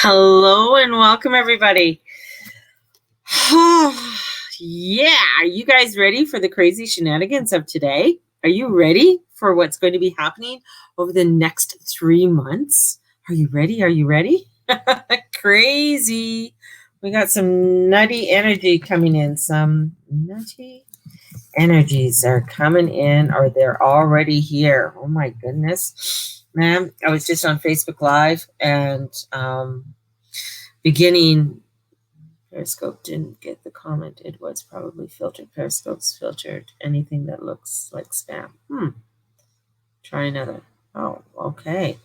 Hello and welcome, everybody. Yeah, are you guys ready for the crazy shenanigans of today? Are you ready for what's going to be happening over the next 3 months? Are you ready? Are you ready? Crazy. We got some nutty energy coming in. Some nutty energies are coming in, or they're already here. Oh my goodness. Man, I was just on Facebook Live and beginning. Periscope didn't get the comment. It was probably filtered. Periscope's filtered anything that looks like spam. Try another. Oh, okay.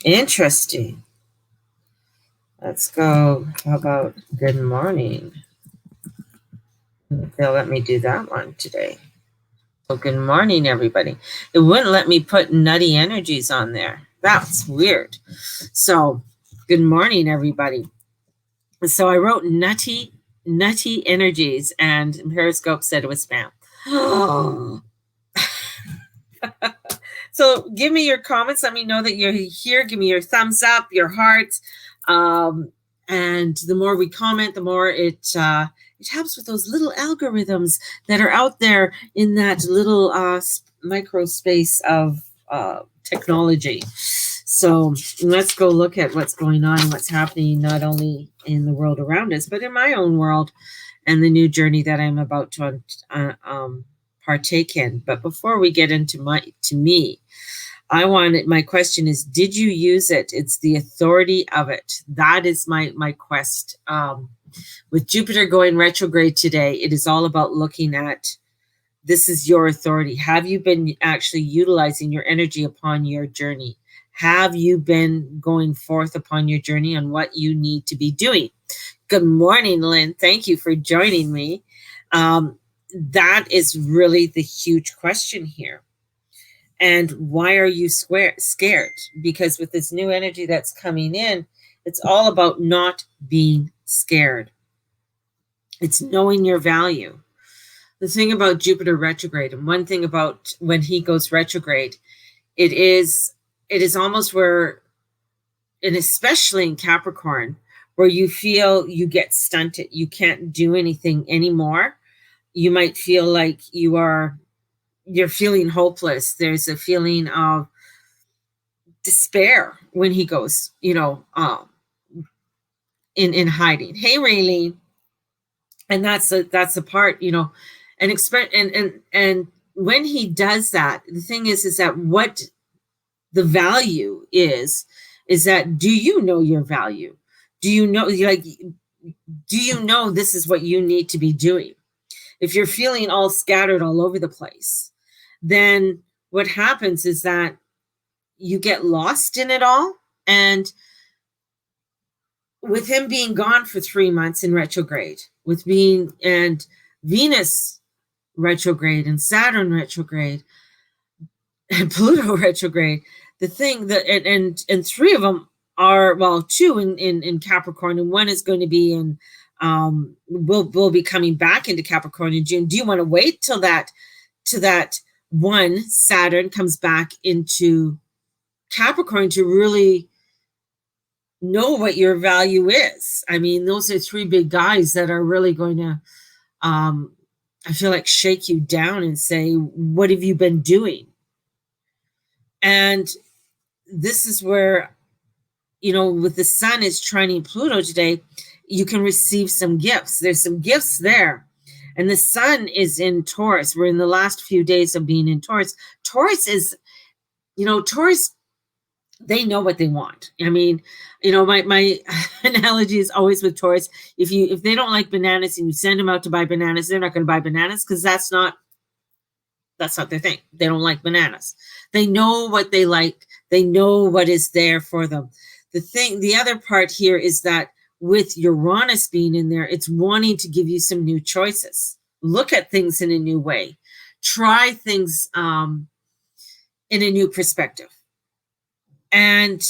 Interesting. Let's go. How about good morning? They'll let me do that one today. So good morning, everybody. It wouldn't let me put nutty energies on there. That's weird. So good morning, everybody. So I wrote nutty energies, and Periscope said it was spam. So give me your comments. Let me know that you're here. Give me your thumbs up, your hearts. And the more we comment, the more it helps with those little algorithms that are out there in that little micro space of technology. So let's go look at what's going on, what's happening, not only in the world around us, but in my own world and the new journey that I'm about to partake in. But before we get into me, my question is, did you use it? It's the authority of it. That is my quest. With Jupiter going retrograde today, it is all about looking at, this is your authority. Have you been actually utilizing your energy upon your journey? Have you been going forth upon your journey on what you need to be doing? Good morning, Lynn. Thank you for joining me. That is really the huge question here. And why are you scared? Because with this new energy that's coming in, it's all about not being scared. It's knowing your value. The thing about Jupiter retrograde, and one thing about when he goes retrograde, it is almost where, and especially in Capricorn, where you feel you get stunted. You can't do anything anymore. You might feel like you're feeling hopeless. There's a feeling of despair when he goes, in hiding. Hey, Raylene. And that's the part, and when he does that, the thing is that what the value is that, do you know your value? Do you know, this is what you need to be doing? If you're feeling all scattered all over the place, then what happens is that you get lost in it all. And with him being gone for 3 months in retrograde, and Venus retrograde and Saturn retrograde and Pluto retrograde, the thing that, and 3 of them are, well, 2 in Capricorn, and 1 is going to be in, will be coming back into Capricorn in June. Do you want to wait till that 1 Saturn comes back into Capricorn to really know what your value is? I mean, those are 3 big guys that are really going to, I feel like, shake you down and say, what have you been doing? And this is where, with the sun is trining Pluto today, you can receive some gifts. There's some gifts there. And the sun is in Taurus. We're in the last few days of being in Taurus. Taurus is, Taurus, they know what they want. I mean, my analogy is always with Taurus. If they don't like bananas and you send them out to buy bananas, they're not going to buy bananas, because that's not their thing. They don't like bananas. They know what they like. They know what is there for them. The other part here is that with Uranus being in there, it's wanting to give you some new choices. Look at things in a new way. Try things in a new perspective. And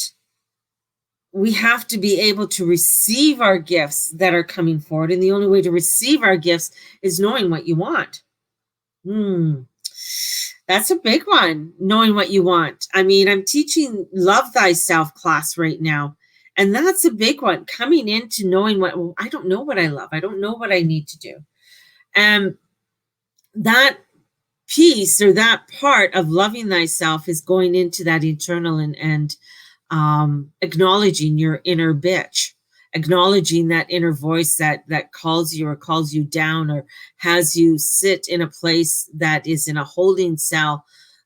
we have to be able to receive our gifts that are coming forward. And the only way to receive our gifts is knowing what you want. That's a big one, knowing what you want. I mean, I'm teaching Love Thyself class right now. And that's a big one, coming into knowing well, I don't know what I love. I don't know what I need to do. And that piece or that part of loving thyself is going into that eternal and acknowledging your inner bitch, acknowledging that inner voice that calls you or calls you down or has you sit in a place that is in a holding cell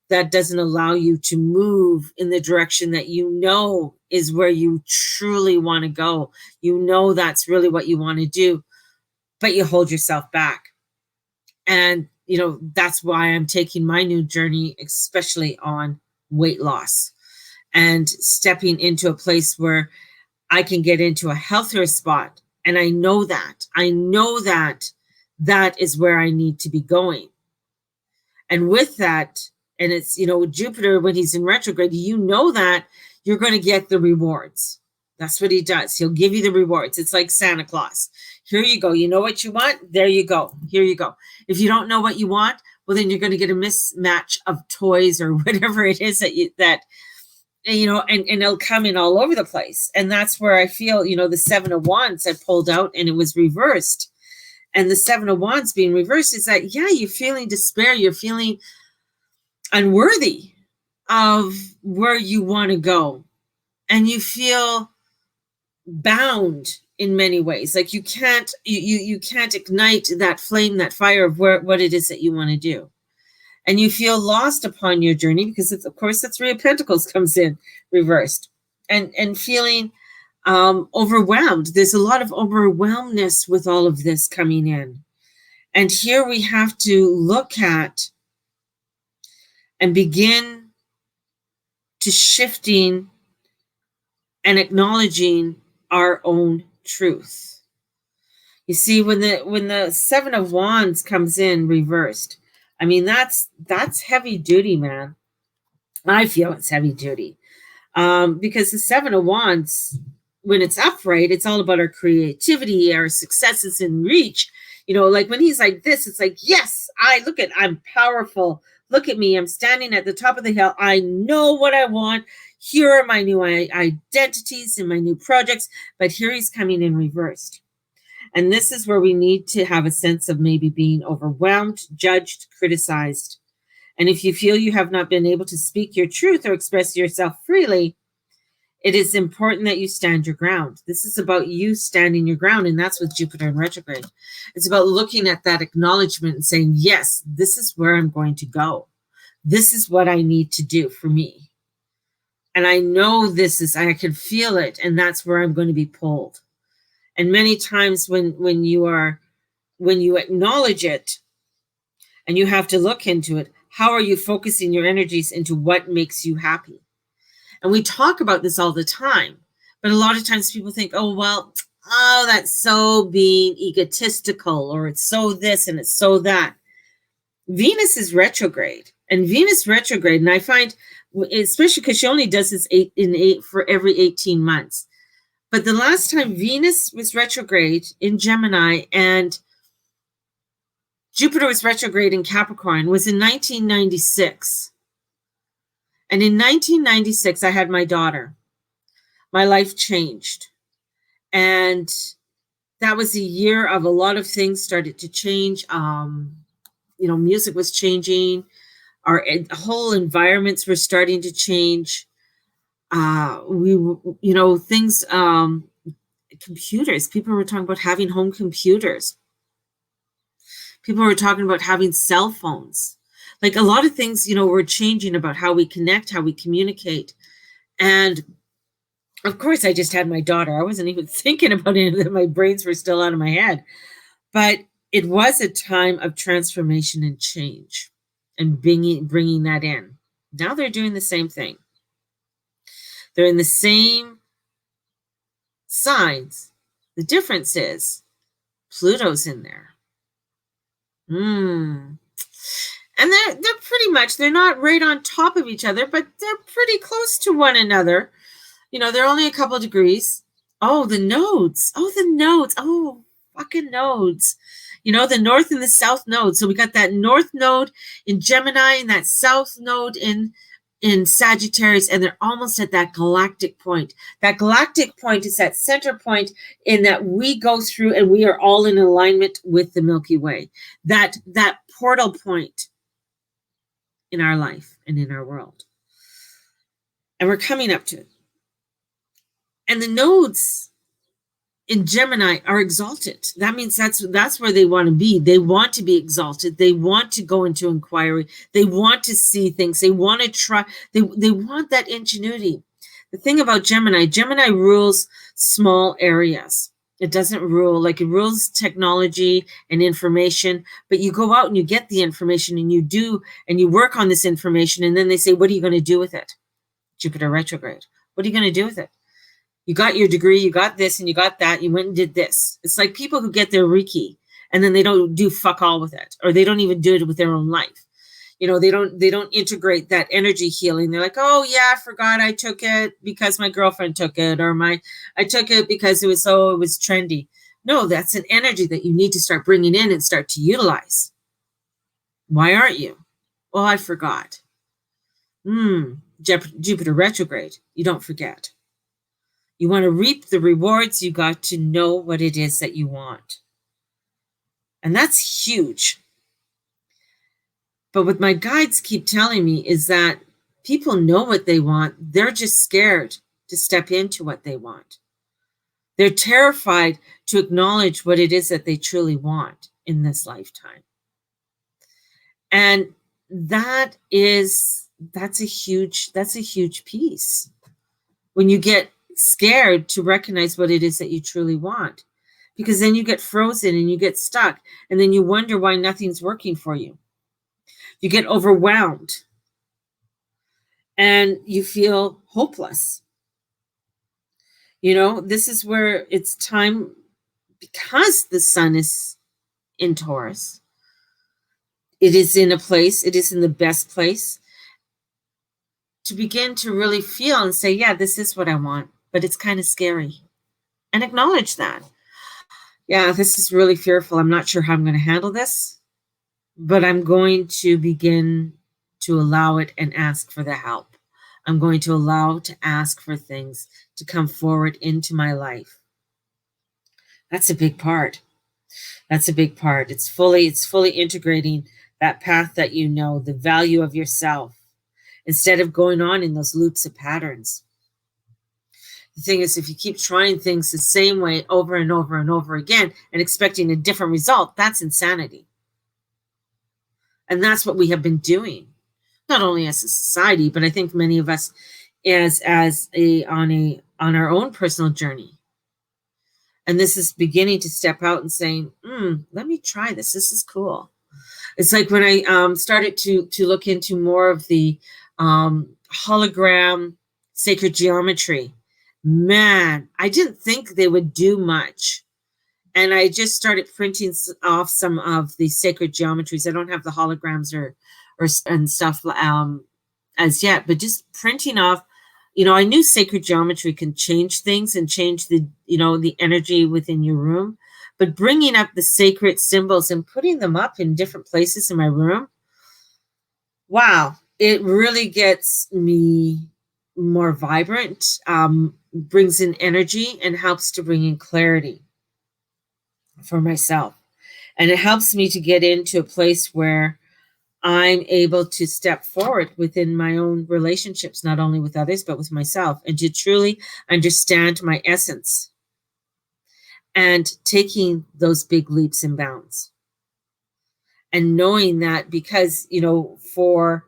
that doesn't allow you to move in the direction that you know is where you truly want to go. You know that's really what you want to do, but you hold yourself back. And, that's why I'm taking my new journey, especially on weight loss and stepping into a place where I can get into a healthier spot. And I know that that is where I need to be going. And with that, and it's, Jupiter, when he's in retrograde, that you're going to get the rewards. That's what he does. He'll give you the rewards. It's like Santa Claus. Here you go. You know what you want? There you go. Here you go. If you don't know what you want, well, then you're going to get a mismatch of toys or whatever it is and it'll come in all over the place. And that's where I feel, the Seven of Wands I pulled out and it was reversed. And the Seven of Wands being reversed is that, you're feeling despair. You're feeling unworthy of where you want to go. And you feel bound in many ways. Like you can't ignite that flame, that fire of what it is that you want to do. And you feel lost upon your journey because, of course, the Three of Pentacles comes in reversed and feeling overwhelmed. There's a lot of overwhelmness with all of this coming in. And here we have to look at and begin to shifting and acknowledging our own truth. You see, when the Seven of Wands comes in reversed, I mean, that's heavy duty, man. I feel it's heavy duty because the Seven of Wands, when it's upright, it's all about our creativity, our successes and reach. Like when he's like this, it's like, yes, I'm powerful. Look at me. I'm standing at the top of the hill. I know what I want. Here are my new identities and my new projects. But here he's coming in reversed. And this is where we need to have a sense of maybe being overwhelmed, judged, criticized. And if you feel you have not been able to speak your truth or express yourself freely, it is important that you stand your ground. This is about you standing your ground, and that's with Jupiter in retrograde. It's about looking at that acknowledgement and saying, yes, this is where I'm going to go. This is what I need to do for me. And I know I can feel it, and that's where I'm going to be pulled. And many times when you acknowledge it and you have to look into it, how are you focusing your energies into what makes you happy? And we talk about this all the time, but a lot of times people think, that's so being egotistical, or it's so this and it's so that. Venus is retrograde, and I find, especially because she only does this 8 for every 18 months. But the last time Venus was retrograde in Gemini and Jupiter was retrograde in Capricorn was in 1996. And in 1996, I had my daughter. My life changed. And that was a year of a lot of things started to change. Music was changing. Our whole environments were starting to change. Computers. People were talking about having home computers. People were talking about having cell phones. Like a lot of things, were changing about how we connect, how we communicate. And of course, I just had my daughter. I wasn't even thinking about it. My brains were still out of my head. But it was a time of transformation and change and bringing that in. Now they're doing the same thing. They're in the same signs. The difference is Pluto's in there. And they're pretty much, they're not right on top of each other, but they're pretty close to one another. They're only a couple of degrees. Oh, the nodes. Oh, fucking nodes. The north and the south node. So we got that north node in Gemini and that south node in in Sagittarius, and they're almost at that galactic point. That galactic point is that center point in that we go through and we are all in alignment with the Milky Way. That portal point in our life and in our world. And we're coming up to it. And the nodes in Gemini are exalted. That means that's where they want to be. They want to be exalted. They want to go into inquiry. They want to see things. They want to try. They want that ingenuity. The thing about Gemini rules small areas. It doesn't rule, like it rules technology and information, but you go out and you get the information and you do, and you work on this information, and then they say, what are you going to do with it? Jupiter retrograde. What are you going to do with it? You got your degree, you got this, and you got that. You went and did this. It's like people who get their Reiki and then they don't do fuck all with it, or they don't even do it with their own life. You know, they don't integrate that energy healing. They're like, oh yeah, I forgot I took it because my girlfriend took it, or I took it because it was trendy. No, that's an energy that you need to start bringing in and start to utilize. Why aren't you? Well, I forgot. Jupiter retrograde. You don't forget. You want to reap the rewards, you got to know what it is that you want. And that's huge. But what my guides keep telling me is that people know what they want. They're just scared to step into what they want. They're terrified to acknowledge what it is that they truly want in this lifetime. And that's a huge piece. When you get scared to recognize what it is that you truly want, because then you get frozen and you get stuck, and then you wonder why nothing's working for you. You get overwhelmed and you feel hopeless. You know, this is where it's time, because the sun is in Taurus. It is in the best place to begin to really feel and say, yeah, this is what I want, but it's kind of scary. And acknowledge that. Yeah, this is really fearful. I'm not sure how I'm going to handle this, but I'm going to begin to allow it and ask for the help. I'm going to ask for things to come forward into my life. That's a big part. It's fully integrating that path that you know, the value of yourself, instead of going on in those loops of patterns. The thing is, if you keep trying things the same way over and over and over again and expecting a different result, that's insanity. And that's what we have been doing, not only as a society, but I think many of us on our own personal journey. And this is beginning to step out and saying, let me try this. This is cool. It's like when I started to look into more of the hologram sacred geometry. Man, I didn't think they would do much. And I just started printing off some of the sacred geometries. I don't have the holograms or stuff as yet, but just printing off. You know, I knew sacred geometry can change things and change the energy within your room, but bringing up the sacred symbols and putting them up in different places in my room, wow, it really gets me more vibrant, brings in energy and helps to bring in clarity for myself. And it helps me to get into a place where I'm able to step forward within my own relationships, not only with others, but with myself, and to truly understand my essence and taking those big leaps and bounds. And knowing that, because, for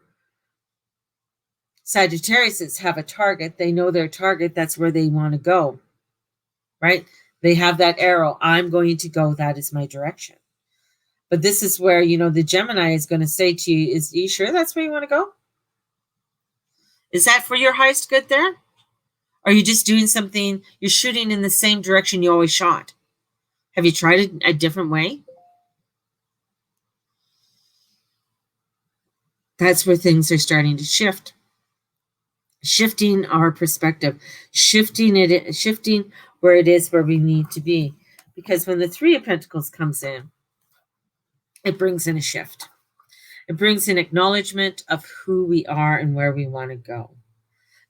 Sagittarius have a target, they know their target, that's where they want to go, right? They have that arrow. I'm going to go. That is my direction. But this is where, the Gemini is going to say to you, are you sure that's where you want to go? Is that for your highest good there? Or are you just doing something, you're shooting in the same direction you always shot? Have you tried it a different way? That's where things are starting to shift. Shifting our perspective, shifting where it is where we need to be. Because when the Three of Pentacles comes in, it brings in a shift. It brings an acknowledgement of who we are and where we want to go.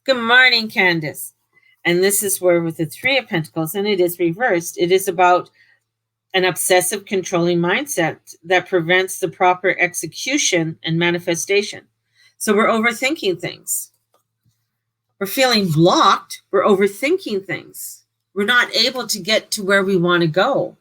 Good morning, Candace. And this is where with the Three of Pentacles, and it is reversed, it is about an obsessive controlling mindset that prevents the proper execution and manifestation. So we're overthinking things. We're feeling blocked. We're overthinking things. We're not able to get to where we want to go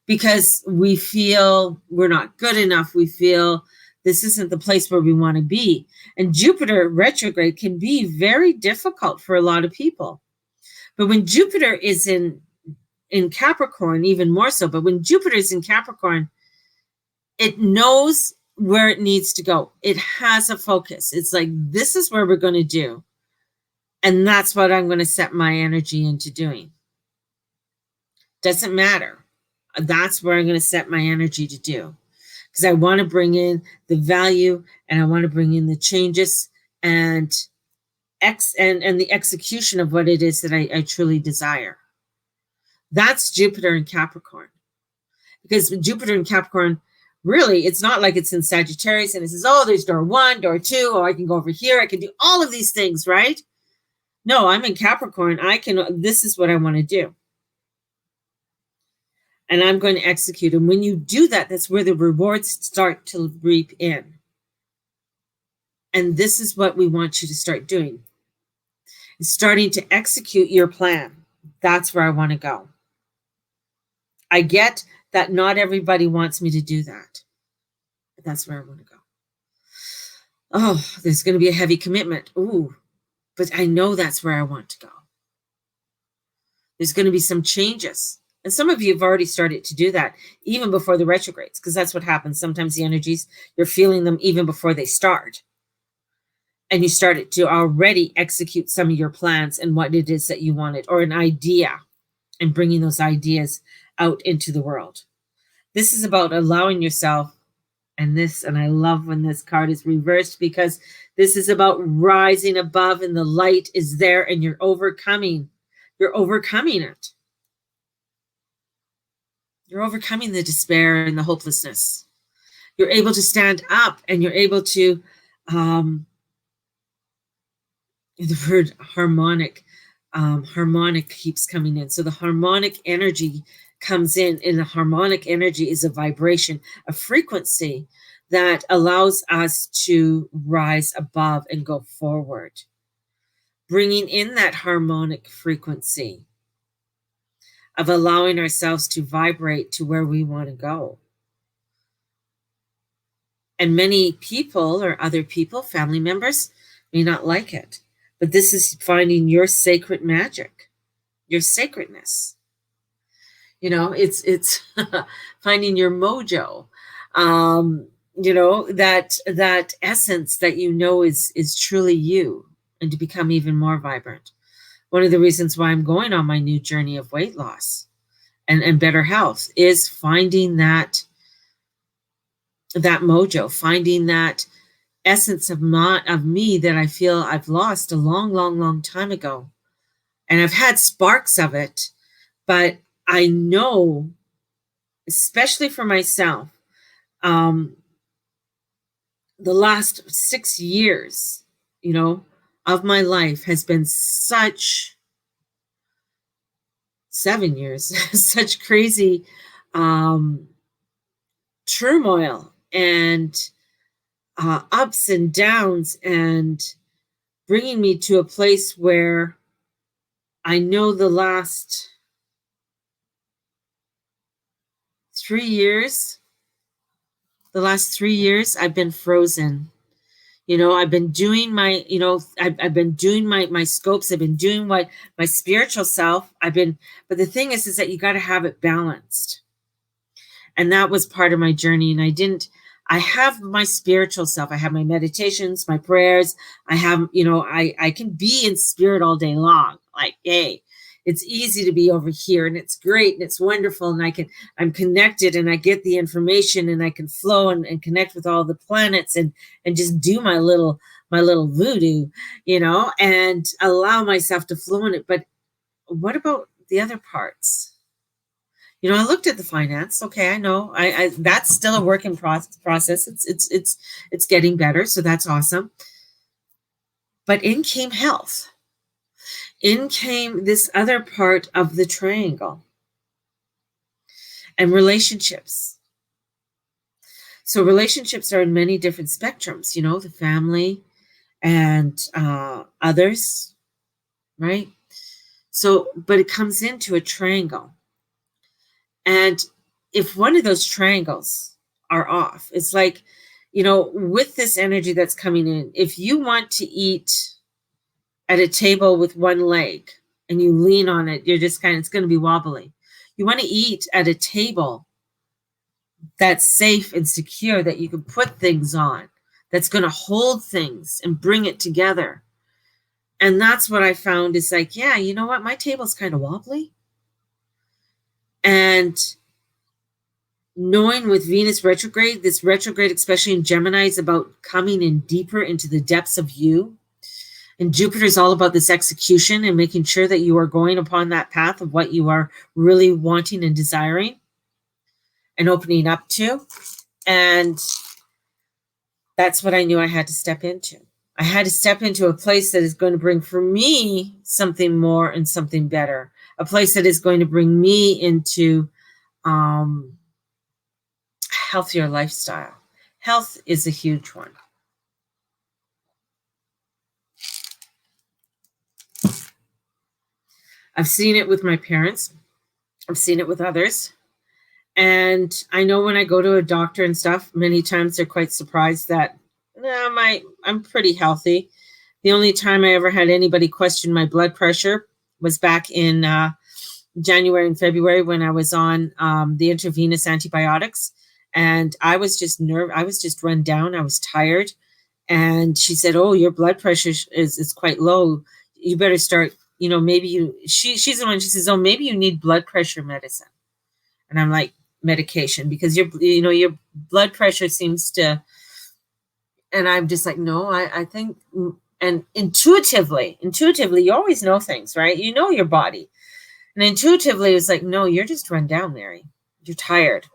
because we feel we're not good enough. We feel this isn't the place where we want to be. And Jupiter retrograde can be very difficult for a lot of people. But when Jupiter is in Capricorn, even more so, but when Jupiter is in Capricorn, it knows where it needs to go. It has a focus. It's like, this is where we're going to do. And that's what I'm going to set my energy into doing. Doesn't matter. That's where I'm going to set my energy to do. Because I want to bring in the value and I want to bring in the changes and the execution of what it is that I truly desire. That's Jupiter in Capricorn. Because Jupiter in Capricorn, really, it's not like it's in Sagittarius and it says, oh, there's door 1, door 2, or I can go over here. I can do all of these things, right? No, I'm in Capricorn. This is what I want to do. And I'm going to execute. And when you do that, that's where the rewards start to reap in. And this is what we want you to start doing. It's starting to execute your plan. That's where I want to go. I get that not everybody wants me to do that. But that's where I want to go. Oh, there's going to be a heavy commitment. Ooh, but I know that's where I want to go. There's going to be some changes. And some of you have already started to do that even before the retrogrades, because that's what happens. Sometimes the energies, you're feeling them even before they start. And you started to already execute some of your plans and what it is that you wanted, or an idea, and bringing those ideas out into the world. This is about allowing yourself, and I love when this card is reversed, because this is about rising above and the light is there and you're overcoming it. You're overcoming the despair and the hopelessness. You're able to stand up and you're able to, the word harmonic keeps coming in. So the harmonic energy comes in, and the harmonic energy is a vibration, a frequency that allows us to rise above and go forward. Bringing in that harmonic frequency of allowing ourselves to vibrate to where we want to go. And many people or other people, family members, may not like it. But this is finding your sacred magic, your sacredness. It's finding your mojo. That essence that is truly you, and to become even more vibrant. One of the reasons why I'm going on my new journey of weight loss and better health is finding that mojo, finding that essence of me that I feel I've lost a long, long, long time ago. And I've had sparks of it, but I know, especially for myself, the last 6 years, of my life has been 7 years, such crazy turmoil and ups and downs, and bringing me to a place where I know the last 3 years, I've been frozen. I've been doing my, I've been doing my scopes. I've been doing my spiritual self. But the thing is that you got to have it balanced. And that was part of my journey. And I have my spiritual self. I have my meditations, my prayers. I have, I can be in spirit all day long. Like, hey, it's easy to be over here and it's great and it's wonderful. And I'm connected and I get the information and I can flow and connect with all the planets and just do my little voodoo, and allow myself to flow in it. But what about the other parts? You know, I looked at the finance. Okay, I know. I that's still a work in process. It's getting better, so that's awesome. But in came health. In came this other part of the triangle, and relationships. So relationships are in many different spectrums, you know, the family and others, right? So, but it comes into a triangle. And if one of those triangles are off, it's like, you know, with this energy that's coming in, if you want to eat at a table with one leg and you lean on it, you're just kind of, it's going to be wobbly. You want to eat at a table that's safe and secure, that you can put things on, that's going to hold things and bring it together. And that's what I found is like, yeah, you know what? My table's kind of wobbly. And knowing with Venus retrograde, this retrograde, especially in Gemini, is about coming in deeper into the depths of you. And Jupiter is all about this execution and making sure that you are going upon that path of what you are really wanting and desiring and opening up to. And that's what I knew I had to step into. I had to step into a place that is going to bring for me something more and something better. A place that is going to bring me into healthier lifestyle. Health is a huge one. I've seen it with my parents. I've seen it with others. And I know when I go to a doctor and stuff, many times they're quite surprised that I'm pretty healthy. The only time I ever had anybody question my blood pressure was back in January and February when I was on the intravenous antibiotics. And I was just I was just run down. I was tired. And she said, oh, your blood pressure is quite low. You better start, you know, maybe she's the one, she says, oh, maybe you need blood pressure medicine. And I'm like, medication, because your blood pressure seems to, and I'm just like, no, I think, and intuitively, you always know things, right? You know your body. And intuitively, it's like, no, you're just run down, Mary. You're tired.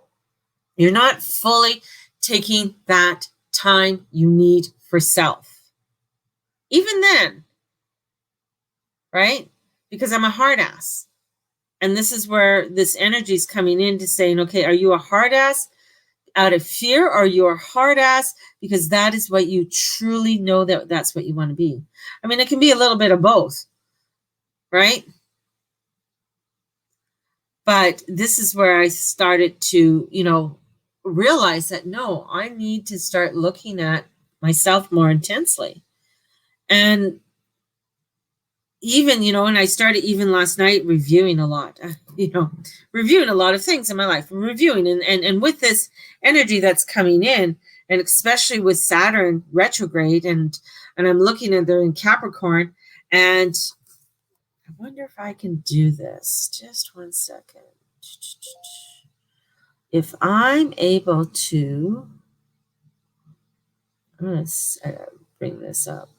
You're not fully taking that time you need for self. Even then, right? Because I'm a hard ass. And this is where this energy is coming in to saying, okay, are you a hard ass out of fear, or are you a hard ass because that is what you truly know that's what you want to be? I mean, it can be a little bit of both, right? But this is where I started to, you know, realize that, no, I need to start looking at myself more intensely. And even, you know, and I started even last night reviewing a lot, reviewing a lot of things in my life, reviewing. And with this energy that's coming in, and especially with Saturn retrograde, and I'm looking at they're in Capricorn, and I wonder if I can do this. Just 1 second. If I'm able to, I'm going to bring this up.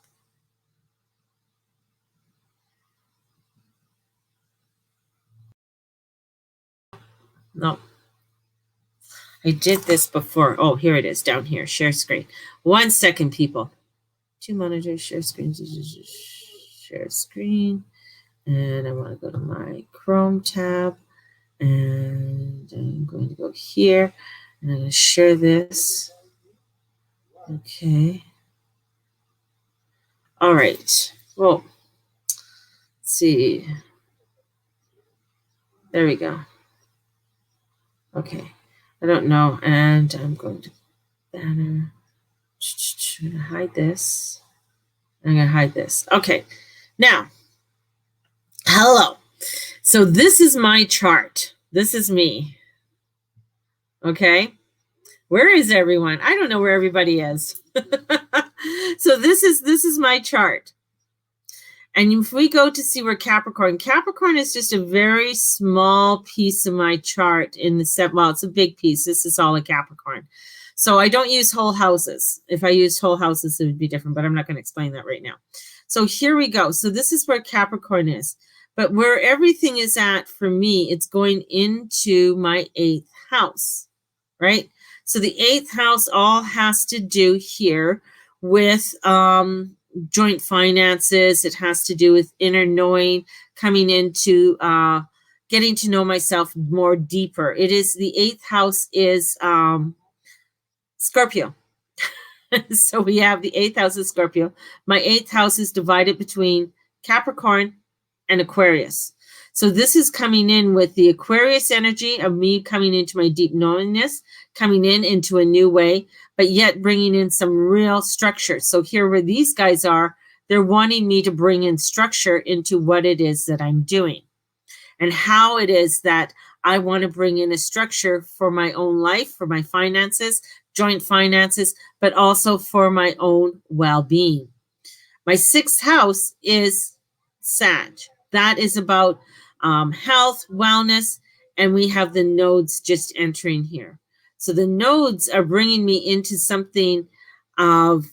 No, I did this before. Oh, here it is down here. Share screen. 1 second, people. 2 monitors, share screen, share screen. And I want to go to my Chrome tab. And I'm going to go here. And I'm going to share this. Okay. All right. Well, let's see. There we go. Okay. I don't know. And I'm going to banner. I'm going to hide this. I'm going to hide this. Okay. Now, hello. So this is my chart. This is me. Okay. Where is everyone? I don't know where everybody is. So this is my chart. And if we go to see where Capricorn is just a very small piece of my chart in the set. Well, it's a big piece. This is all a Capricorn. So I don't use whole houses. If I used whole houses, it would be different, but I'm not going to explain that right now. So here we go. So this is where Capricorn is. But where everything is at for me, it's going into my 8th house, right? So the 8th house all has to do here with joint finances. It has to do with inner knowing, coming into getting to know myself more deeper. It is the 8th house is Scorpio. So we have the 8th house of Scorpio. My 8th house is divided between Capricorn and Aquarius. So this is coming in with the Aquarius energy of me coming into my deep knowingness, coming in into a new way, but yet bringing in some real structure. So here where these guys are, they're wanting me to bring in structure into what it is that I'm doing and how it is that I want to bring in a structure for my own life, for my finances, joint finances, but also for my own well-being. My 6th house is Sag. That is about health, wellness, and we have the nodes just entering here. So the nodes are bringing me into something of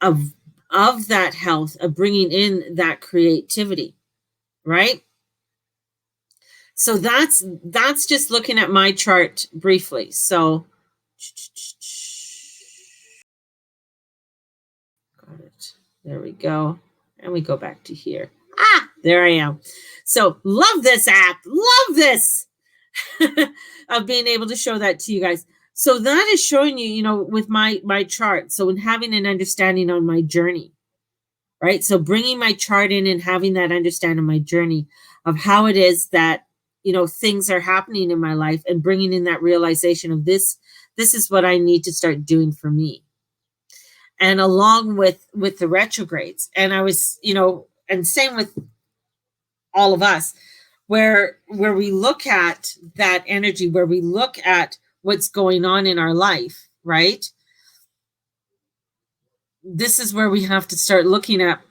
that health, of bringing in that creativity, right? So that's just looking at my chart briefly. So got it. There we go. And we go back to here. There I am. So love this app. Love this of being able to show that to you guys. So that is showing you, you know, with my chart. So in having an understanding on my journey, right? So bringing my chart in and having that understanding of my journey of how it is that, you know, things are happening in my life and bringing in that realization of this is what I need to start doing for me. And along with the retrogrades. And I was, you know, and same with all of us, where we look at that energy, where we look at what's going on in our life, right? This is where we have to start looking at,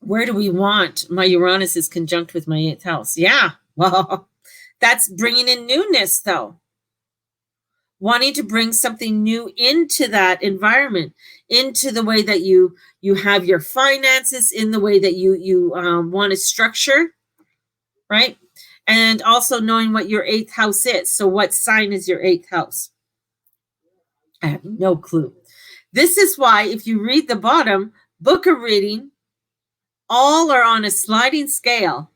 where do we want? My Uranus is conjunct with my 8th house. Yeah, well, that's bringing in newness, though. Wanting to bring something new into that environment, into the way that you have your finances, in the way that you want to structure, right? And also knowing what your 8th house is. So what sign is your 8th house? I have no clue. This is why if you read the bottom, book a reading, all are on a sliding scale.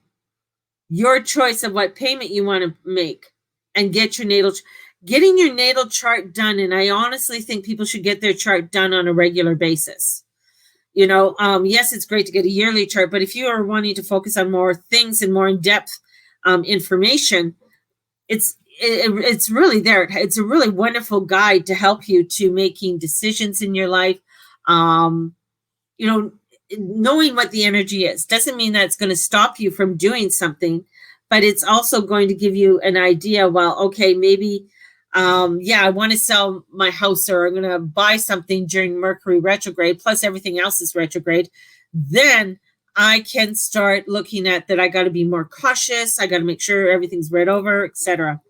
Your choice of what payment you want to make and get your natal getting your natal chart done. And I honestly think people should get their chart done on a regular basis. You know, yes, it's great to get a yearly chart, but if you are wanting to focus on more things and more in-depth information, it's really there. It's a really wonderful guide to help you to making decisions in your life. You know, knowing what the energy is doesn't mean that it's going to stop you from doing something, but it's also going to give you an idea. Well, okay, maybe, yeah, I want to sell my house, or I'm going to buy something during Mercury retrograde, plus everything else is retrograde. Then I can start looking at that. I got to be more cautious. I got to make sure everything's read over, etc.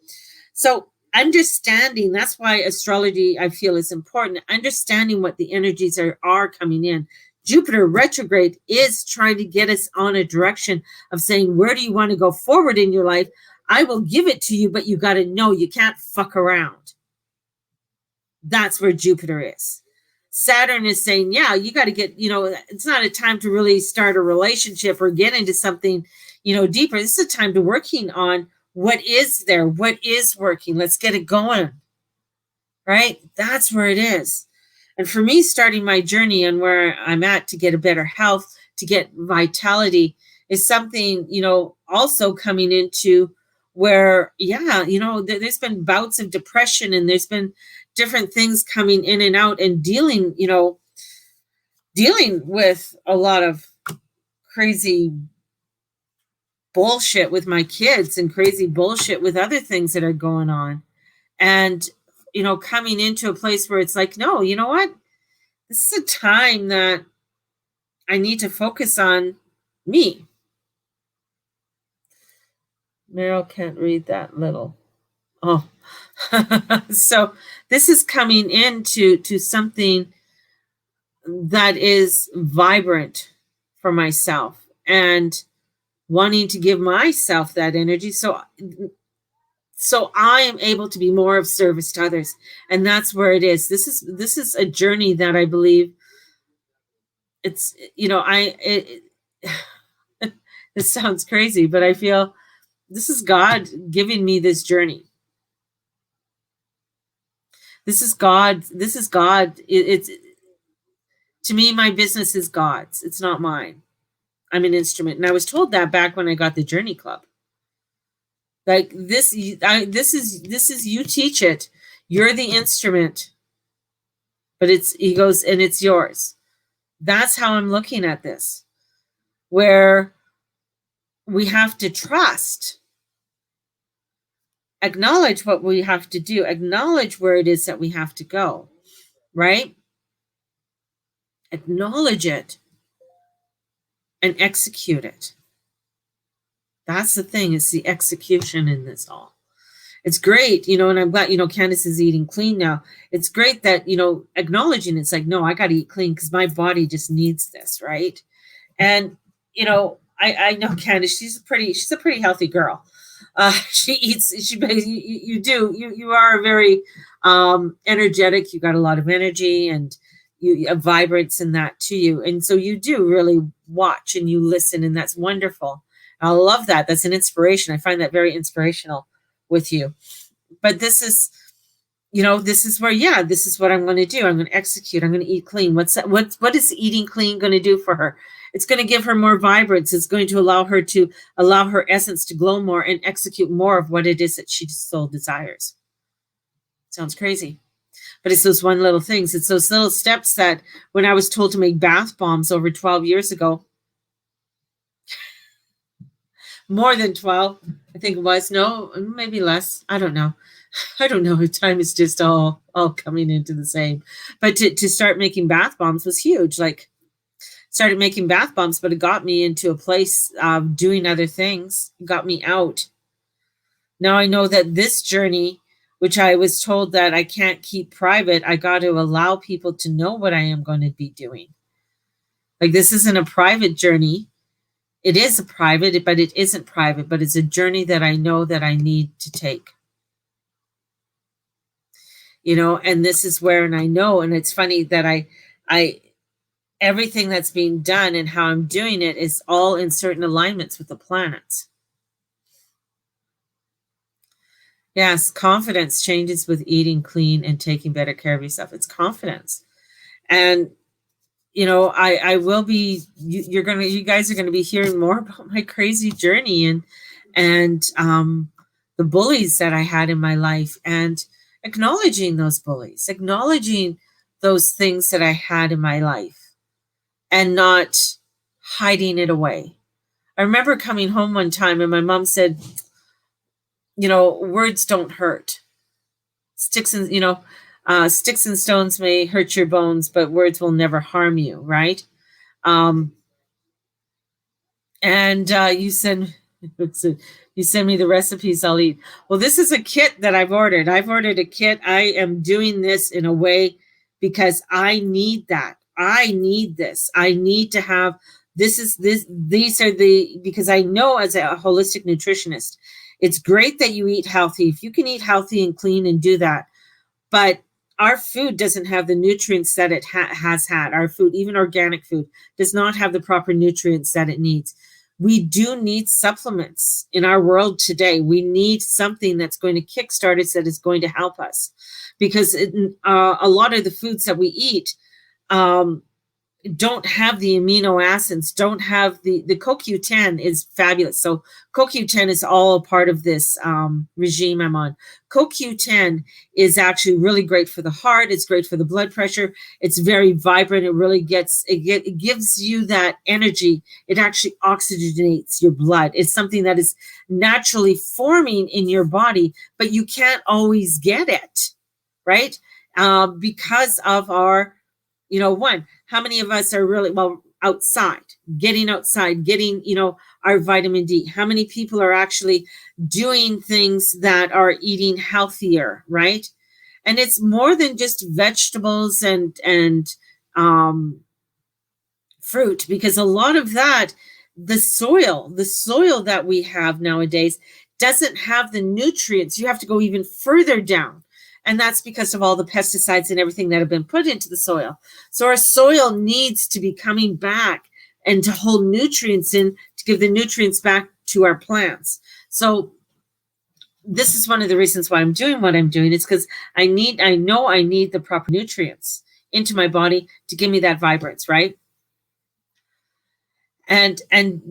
So understanding, that's why astrology, I feel, is important. Understanding what the energies are coming in. Jupiter retrograde is trying to get us on a direction of saying, where do you want to go forward in your life? I will give it to you, but you got to know you can't fuck around. That's where Jupiter is. Saturn is saying, yeah, you got to get, you know, it's not a time to really start a relationship or get into something, you know, deeper. This is a time to working on what is there, what is working. Let's get it going, right? That's where it is. And for me, starting my journey and where I'm at to get a better health, to get vitality, is something, you know, also coming into where, yeah, you know, there's been bouts of depression, and there's been different things coming in and out, and dealing with a lot of crazy bullshit with my kids and crazy bullshit with other things that are going on. And, you know, coming into a place where it's like, no, you know what? This is a time that I need to focus on me. Meryl can't read that little. Oh, so this is coming into something that is vibrant for myself. And wanting to give myself that energy so I am able to be more of service to others. And that's where it is. This is a journey that I believe it's, it sounds crazy, but I feel this is God giving me this journey. This is God. This is God. It's to me, my business is God's. It's not mine. I'm an instrument. And I was told that back when I got the Journey Club. Like this is you teach it. You're the instrument. But he goes, and it's yours. That's how I'm looking at this. Where we have to trust, acknowledge what we have to do, acknowledge where it is that we have to go, right? Acknowledge it and execute it. That's the thing, it's the execution in this all. It's great, and I'm glad, Candace is eating clean now. It's great that, acknowledging it's like, no, I got to eat clean because my body just needs this, right? And, I know Candace, she's a pretty healthy girl. She eats, you are very energetic. You got a lot of energy and you have vibrance in that to you. And so you do really watch and you listen, and that's wonderful. I love that. That's an inspiration. I find that very inspirational with you. But this is, this is where, this is what I'm going to do. I'm going to execute. I'm going to eat clean. What is eating clean going to do for her? It's going to give her more vibrance. It's going to allow her essence to glow more and execute more of what it is that she so desires. Sounds crazy. But it's those one little things. It's those little steps that when I was told to make bath bombs over 12 years ago, more than 12, I think it was. No, maybe less. I don't know. Time is just all coming into the same. But to start making bath bombs was huge. Like, started making bath bombs, but it got me into a place of doing other things. It got me out. Now I know that this journey, which I was told that I can't keep private, I got to allow people to know what I am going to be doing. Like, this isn't a private journey. It is a private, but it isn't private, but it's a journey that I know that I need to take. And this is where, and I know, and it's funny that I everything that's being done and how I'm doing it is all in certain alignments with the planets. Yes, confidence changes with eating clean and taking better care of yourself. It's confidence. And I will be, you guys are going to be hearing more about my crazy journey and the bullies that I had in my life, and acknowledging those bullies, acknowledging those things that I had in my life and not hiding it away. I remember coming home one time and my mom said, words don't hurt. Sticks and stones may hurt your bones, but words will never harm you, right? And you send me the recipes I'll eat. Well, this is a kit that I've ordered. I've ordered a kit. I am doing this in a way because I need that. I need this. I need to have these are because I know as a holistic nutritionist, it's great that you eat healthy. If you can eat healthy and clean and do that, but our food doesn't have the nutrients that it has had. Our food, even organic food, does not have the proper nutrients that it needs. We do need supplements in our world today. We need something that's going to kickstart us, that is going to help us, because a lot of the foods that we eat don't have the amino acids, don't have the CoQ10 is fabulous. So CoQ10 is all a part of this regime I'm on. CoQ10 is actually really great for the heart. It's great for the blood pressure. It's very vibrant. It really it gives you that energy. It actually oxygenates your blood. It's something that is naturally forming in your body, but you can't always get it, right? Because of our, how many of us are really, getting outside, getting, our vitamin D? How many people are actually doing things that are eating healthier, right? And it's more than just vegetables and fruit, because a lot of that the soil that we have nowadays doesn't have the nutrients. You have to go even further down. And that's because of all the pesticides and everything that have been put into the soil. So our soil needs to be coming back and to hold nutrients in, to give the nutrients back to our plants. So this is one of the reasons why I'm doing what I'm doing. It's because I know I need the proper nutrients into my body to give me that vibrance, right? And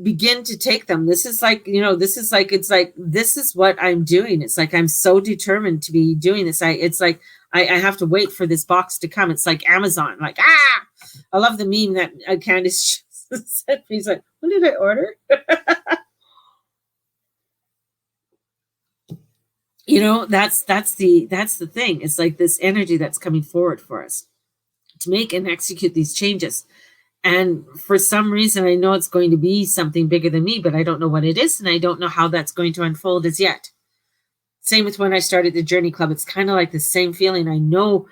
begin to take them. This is like, this is what I'm doing. It's like I'm so determined to be doing this. I have to wait for this box to come. It's like Amazon. Like, I love the meme that Candace sent me. He's like, what did I order? That's the thing. It's like this energy that's coming forward for us to make and execute these changes. And for some reason, I know it's going to be something bigger than me, but I don't know what it is, and I don't know how that's going to unfold as yet. Same with when I started the Journey Club. It's kind of like the same feeling. I know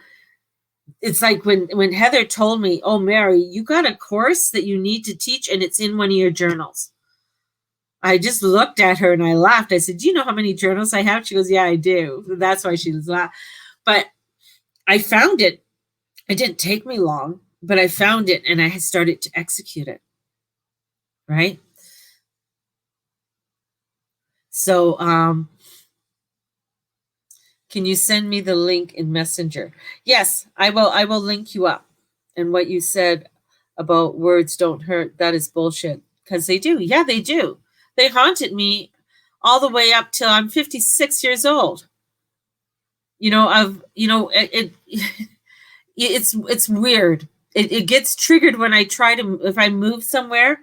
it's like when Heather told me, oh, Mary, you got a course that you need to teach, and it's in one of your journals. I just looked at her and I laughed. I said, do you know how many journals I have? She goes, yeah, I do. That's why she was laughing. But I found it. It didn't take me long. But I found it and I started to execute it, right? So can you send me the link in Messenger? Yes, I will link you up. And what you said about words don't hurt, that is bullshit. Because they do. Yeah, they do. They haunted me all the way up till I'm 56 years old. It's weird. It gets triggered when I if I move somewhere,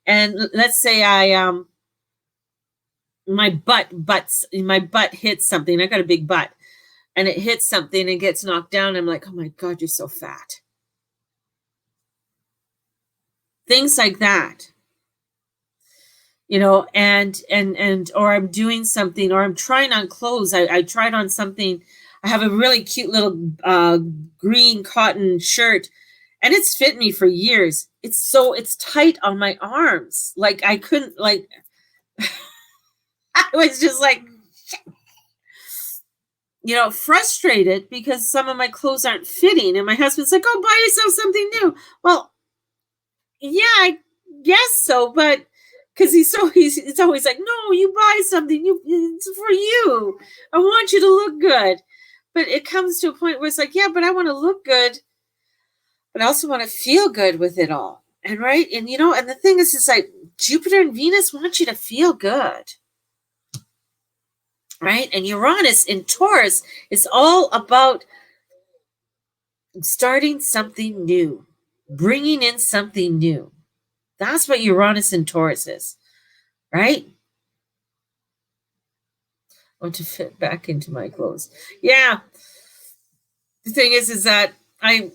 and let's say my butt hits something. I got a big butt, and it hits something and gets knocked down. I'm like, oh my God, you're so fat. Things like that, and or I'm doing something, or I'm trying on clothes. I tried on something. I have a really cute little green cotton shirt. And it's fit me for years. It's tight on my arms. Like I couldn't, I was just like, frustrated because some of my clothes aren't fitting. And my husband's like, oh, buy yourself something new. Well, yeah, I guess so. But because he's always like, no, you buy something. It's for you. I want you to look good. But it comes to a point where it's like, yeah, but I want to look good. But I also want to feel good with it all. And right. And, and the thing is, it's like Jupiter and Venus want you to feel good. Right. And Uranus in Taurus is all about starting something new, bringing in something new. That's what Uranus in Taurus is. Right. I want to fit back into my clothes. Yeah. The thing is that my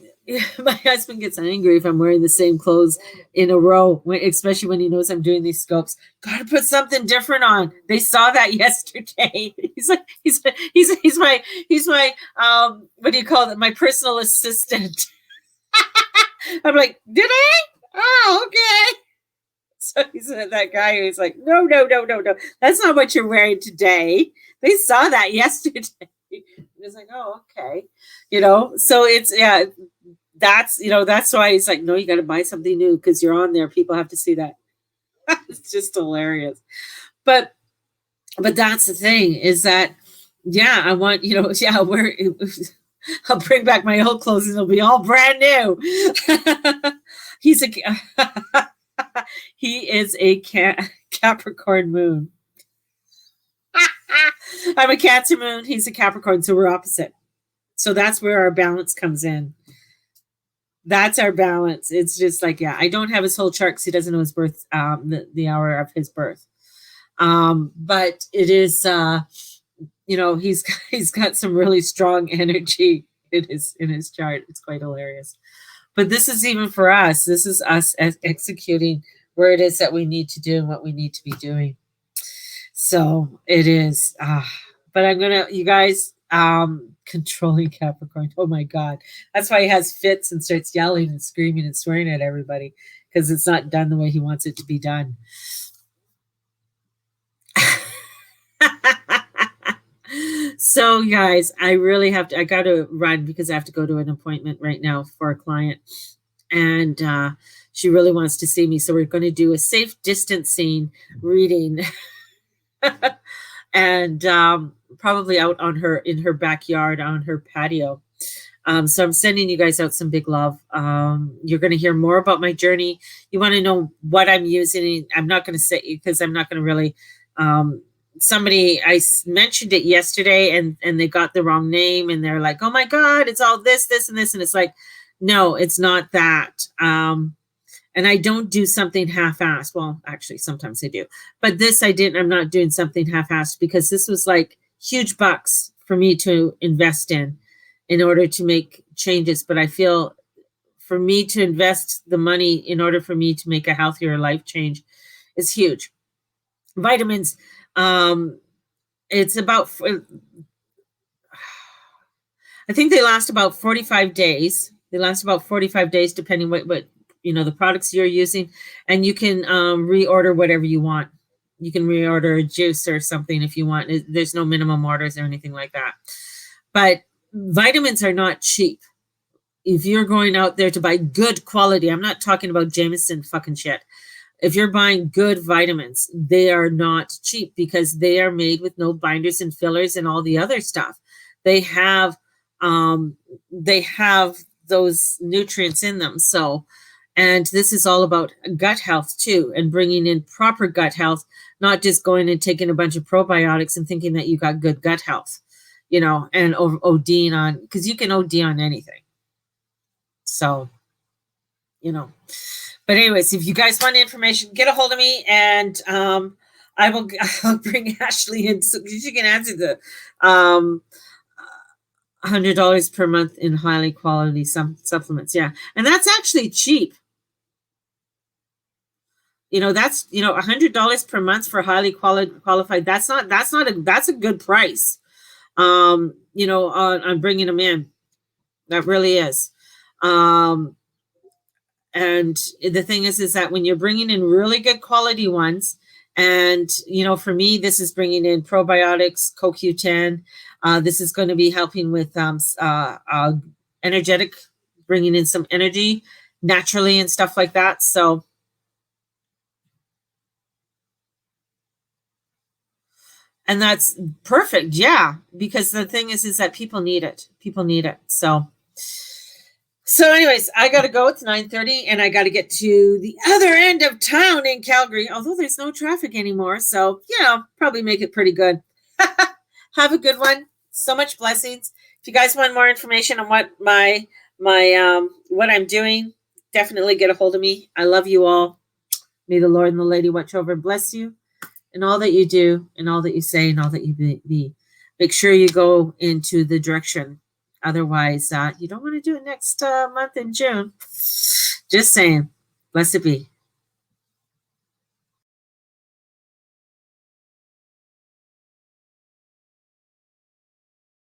husband gets angry if I'm wearing the same clothes in a row, especially when he knows I'm doing these scopes. Got to put something different on. They saw that yesterday. He's like, he's my what do you call it? My personal assistant. I'm like, did I? Oh, okay. So he's that guy who's like, no. That's not what you're wearing today. They saw that yesterday. It's like, oh, okay. So it's, yeah. That's why he's like, no, you got to buy something new because you're on there. People have to see that. It's just hilarious. But that's the thing is that, yeah, I want, I'll bring back my old clothes and it'll be all brand new. He is a Capricorn moon. I'm a Cancer moon. He's a Capricorn. So we're opposite. So that's where our balance comes in. That's our balance. It's just like, yeah, I don't have his whole chart because he doesn't know his birth, the hour of his birth. But it is, he's got some really strong energy in his chart. It's quite hilarious. But this is even for us. This is us executing where it is that we need to do and what we need to be doing. So it is. But you guys, controlling Capricorn. Oh my God. That's why he has fits and starts yelling and screaming and swearing at everybody. because it's not done the way he wants it to be done. So guys, I got to run because I have to go to an appointment right now for a client, and she really wants to see me. So we're going to do a safe distancing reading and probably out in her backyard on her patio. So I'm sending you guys out some big love. You're going to hear more about my journey. You want to know what I'm using. I'm not going to say, because I'm not going to really, somebody, I mentioned it yesterday and they got the wrong name and they're like, oh my God, it's all this, this, and this. And it's like, no, it's not that. And I don't do something half-assed. Well, actually, sometimes I do. But this I didn't. I'm not doing something half-assed because this was like huge bucks for me to invest in order to make changes. But I feel for me to invest the money in order for me to make a healthier life change is huge. Vitamins, it's about, I think they last about 45 days. They last about 45 days, depending what the products you're using, and you can reorder whatever you want. You can reorder a juice or something if you want. There's no minimum orders or anything like that. But vitamins are not cheap. If you're going out there to buy good quality, I'm not talking about Jameson fucking shit. If you're buying good vitamins, they are not cheap because they are made with no binders and fillers and all the other stuff. They have those nutrients in them. So, and this is all about gut health too, and bringing in proper gut health, not just going and taking a bunch of probiotics and thinking that you got good gut health, and ODing on, because you can OD on anything. So, but anyways, if you guys want information, get a hold of me, and I'll bring Ashley in so she can answer the $100 per month in highly quality supplements. Yeah, and that's actually cheap. That's $100 per month for highly qualified. That's a good price. On bringing them in, that really is. And the thing is that when you're bringing in really good quality ones, and for me, this is bringing in probiotics, CoQ10. This is going to be helping with energetic, bringing in some energy naturally and stuff like that. So. And that's perfect. Yeah. Because the thing is that people need it. People need it. So anyways, I got to go. It's 9:30 and I got to get to the other end of town in Calgary, although there's no traffic anymore. So, probably make it pretty good. Have a good one. So much blessings. If you guys want more information on what what I'm doing, definitely get a hold of me. I love you all. May the Lord and the Lady watch over and bless you. And all that you do, and all that you say, and all that you be. Make sure you go into the direction. Otherwise, you don't want to do it next month in June. Just saying. Blessed be.